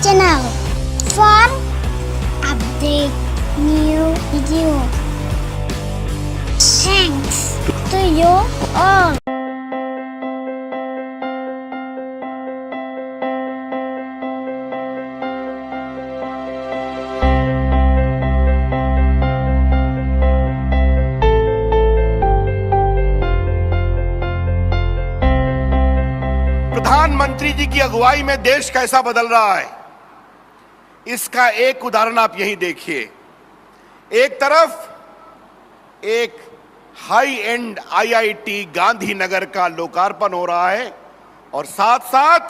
channel for update new video. Thanks to you all. प्रधानमंत्री जी की अगुवाई में देश कैसा बदल रहा है, इसका एक उदाहरण आप यहीं देखिए। एक तरफ एक हाई एंड आईआईटी गांधीनगर का लोकार्पण हो रहा है और साथ साथ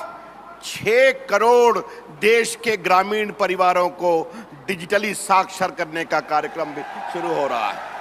6 करोड़ देश के ग्रामीण परिवारों को डिजिटली साक्षर करने का कार्यक्रम भी शुरू हो रहा है।